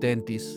33।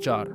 4।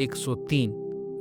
103।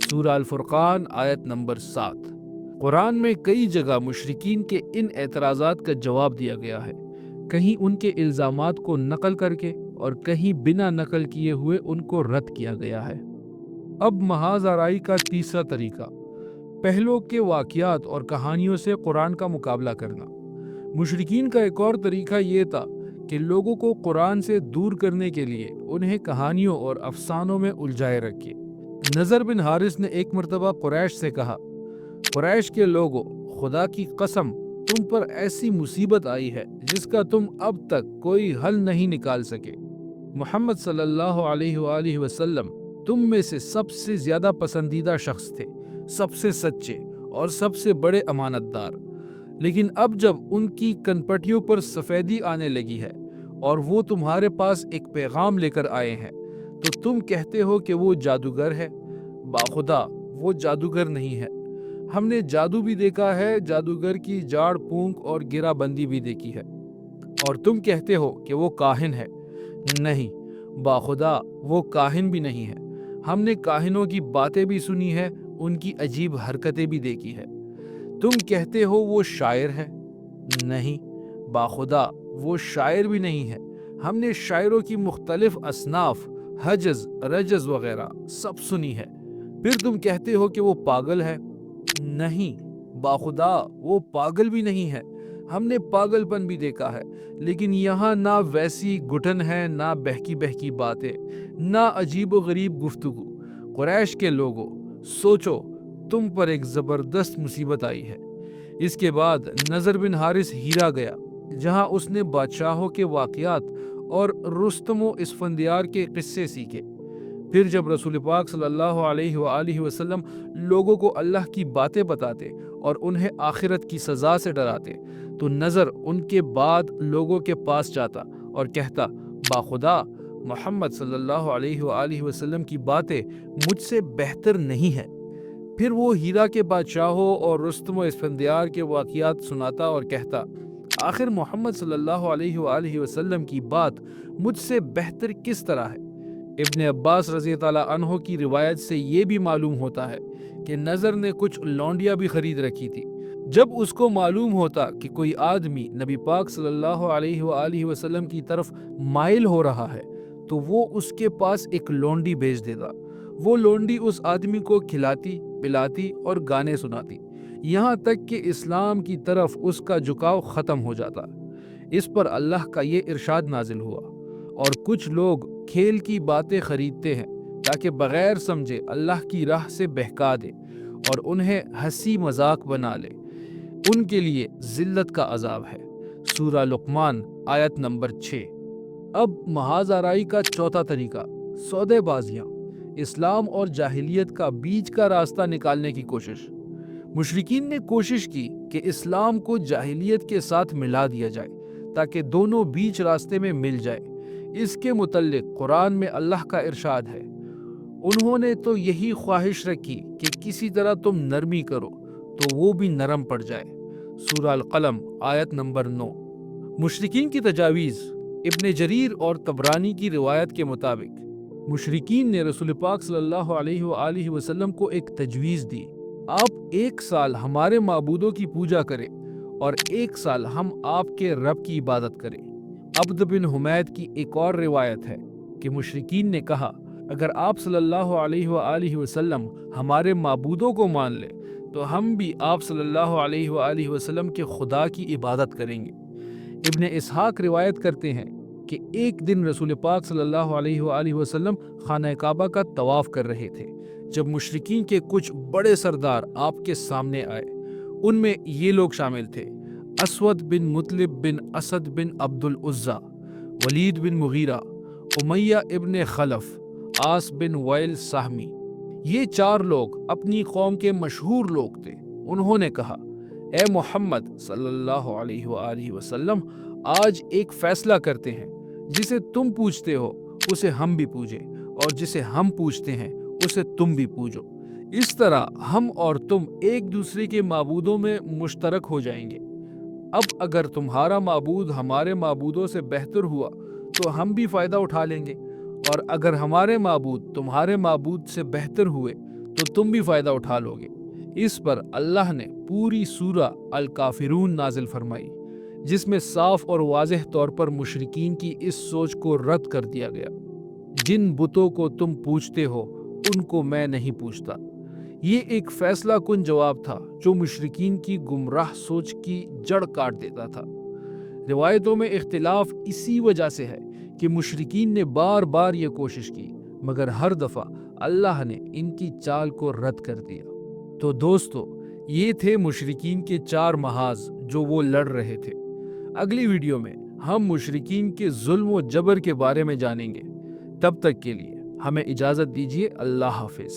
سورہ الفرقان آیت نمبر 7۔ قرآن میں کئی جگہ مشرکین کے ان اعتراضات کا جواب دیا گیا ہے، کہیں ان کے الزامات کو نقل کر کے اور کہیں بنا نقل کیے ہوئے ان کو رد کیا گیا ہے۔ اب محاذ آرائی کا تیسرا طریقہ، پہلو کے واقعات اور کہانیوں سے قرآن کا مقابلہ کرنا۔ مشرکین کا ایک اور طریقہ یہ تھا کہ لوگوں کو قرآن سے دور کرنے کے لیے انہیں کہانیوں اور افسانوں میں الجھائے رکھے۔ نضر بن حارث نے ایک مرتبہ قریش سے کہا، قریش کے لوگوں، خدا کی قسم تم پر ایسی مصیبت آئی ہے جس کا تم اب تک کوئی حل نہیں نکال سکے۔ محمد صلی اللہ علیہ وآلہ وسلم تم میں سے سب سے زیادہ پسندیدہ شخص تھے، سب سے سچے اور سب سے بڑے امانت دار، لیکن اب جب ان کی کنپٹیوں پر سفیدی آنے لگی ہے اور وہ تمہارے پاس ایک پیغام لے کر آئے ہیں تو تم کہتے ہو کہ وہ جادوگر ہے۔ باخدا وہ جادوگر نہیں ہے، ہم نے جادو بھی دیکھا ہے، جادوگر کی جاڑ پونک اور گرہ بندی بھی دیکھی ہے، اور تم کہتے ہو کہ وہ کاہن ہے۔ نہیں، باخدا وہ کاہن بھی نہیں ہے، ہم نے کاہنوں کی باتیں بھی سنی ہے، ان کی عجیب حرکتیں بھی دیکھی ہے۔ تم کہتے ہو وہ شاعر ہے۔ نہیں، باخدا وہ شاعر بھی نہیں ہے، ہم نے شاعروں کی مختلف اصناف، حجز، رجز وغیرہ سب سنی ہے۔ پھر تم کہتے ہو کہ وہ پاگل ہے۔ نہیں، باخدا وہ پاگل بھی نہیں ہے، ہم نے پاگل پن بھی دیکھا ہے، لیکن یہاں نہ ویسی گھٹن ہے، نہ بہکی بہکی باتیں، نہ عجیب و غریب گفتگو۔ قریش کے لوگوں، سوچو تم پر ایک زبردست مصیبت آئی ہے۔ اس کے بعد نضر بن حارث ہیرا گیا، جہاں اس نے بادشاہوں کے واقعات اور رستم و اسفندیار کے قصے سیکھے۔ پھر جب رسول پاک صلی اللہ علیہ وآلہ وسلم لوگوں کو اللہ کی باتیں بتاتے اور انہیں آخرت کی سزا سے ڈراتے تو نضر ان کے بعد لوگوں کے پاس جاتا اور کہتا، باخدا محمد صلی اللہ علیہ وآلہ وسلم کی باتیں مجھ سے بہتر نہیں ہیں۔ پھر وہ ہیرا کے بادشاہوں اور رستم و اسفندیار کے واقعات سناتا اور کہتا، آخر محمد صلی اللہ علیہ وآلہ وسلم کی بات مجھ سے بہتر کس طرح ہے؟ ابن عباس رضی اللہ عنہ کی روایت سے یہ بھی معلوم ہوتا ہے کہ نضر نے کچھ لونڈیاں بھی خرید رکھی تھی۔ جب اس کو معلوم ہوتا کہ کوئی آدمی نبی پاک صلی اللہ علیہ وآلہ وسلم کی طرف مائل ہو رہا ہے تو وہ اس کے پاس ایک لونڈی بھیج دیتا۔ وہ لونڈی اس آدمی کو کھلاتی، پلاتی اور گانے سناتی، یہاں تک کہ اسلام کی طرف اس کا جھکاؤ ختم ہو جاتا۔ اس پر اللہ کا یہ ارشاد نازل ہوا، اور کچھ لوگ کھیل کی باتیں خریدتے ہیں تاکہ بغیر سمجھے اللہ کی راہ سے بہکا دے اور انہیں ہنسی مذاق بنا لے، ان کے لیے ذلت کا عذاب ہے۔ سورہ لقمان آیت نمبر 6۔ اب محاذ آرائی کا چوتھا طریقہ، سودے بازیاں، اسلام اور جاہلیت کا بیچ کا راستہ نکالنے کی کوشش۔ مشرکین نے کوشش کی کہ اسلام کو جاہلیت کے ساتھ ملا دیا جائے تاکہ دونوں بیچ راستے میں مل جائے۔ اس کے متعلق قرآن میں اللہ کا ارشاد ہے، انہوں نے تو یہی خواہش رکھی کہ کسی طرح تم نرمی کرو تو وہ بھی نرم پڑ جائے۔ سورہ القلم آیت نمبر 9۔ مشرکین کی تجاویز۔ ابن جریر اور طبرانی کی روایت کے مطابق مشرکین نے رسول پاک صلی اللہ علیہ وآلہ وسلم کو ایک تجویز دی، آپ 1 سال ہمارے معبودوں کی پوجا کریں اور 1 سال ہم آپ کے رب کی عبادت کریں۔ عبد بن حمید کی ایک اور روایت ہے کہ مشرکین نے کہا، اگر آپ صلی اللہ علیہ وآلہ وسلم ہمارے معبودوں کو مان لیں تو ہم بھی آپ صلی اللہ علیہ وآلہ وسلم کے خدا کی عبادت کریں گے۔ ابن اسحاق روایت کرتے ہیں کہ ایک دن رسول پاک صلی اللہ علیہ وآلہ وسلم خانہ کعبہ کا طواف کر رہے تھے جب مشرکین کے کچھ بڑے سردار آپ کے سامنے آئے۔ ان میں یہ لوگ شامل تھے، اسود بن مطلب بن اسد بن عبد العزا، ولید بن مغیرہ، امیہ ابن خلف، عاص بن وائل سہمی۔ یہ 4 لوگ اپنی قوم کے مشہور لوگ تھے۔ انہوں نے کہا، اے محمد صلی اللہ علیہ وآلہ وسلم، آج ایک فیصلہ کرتے ہیں، جسے تم پوجتے ہو اسے ہم بھی پوجیں، اور جسے ہم پوجتے ہیں اسے تم بھی پوجو۔ اس طرح ہم اور تم ایک دوسرے کے معبودوں میں مشترک ہو جائیں گے۔ اب اگر تمہارا معبود ہمارے معبودوں سے بہتر ہوا تو ہم بھی فائدہ اٹھا لیں گے، اور اگر ہمارے معبود تمہارے معبود سے بہتر ہوئے تو تم بھی فائدہ اٹھا لوگے۔ اس پر اللہ نے پوری سورہ الکافرون نازل فرمائی، جس میں صاف اور واضح طور پر مشرکین کی اس سوچ کو رد کر دیا گیا۔ جن بتوں کو تم پوجتے ہو ان کو میں نہیں پوجتا۔ یہ ایک فیصلہ کن جواب تھا جو مشرکین کی گمراہ سوچ کی جڑ کاٹ دیتا تھا۔ روایتوں میں اختلاف اسی وجہ سے ہے کہ مشرکین نے بار بار یہ کوشش کی، مگر ہر دفعہ اللہ نے ان کی چال کو رد کر دیا۔ تو دوستو، یہ تھے مشرکین کے 4 محاذ جو وہ لڑ رہے تھے۔ اگلی ویڈیو میں ہم مشرکین کے ظلم و جبر کے بارے میں جانیں گے۔ تب تک کے لیے ہمیں اجازت دیجیے۔ اللہ حافظ۔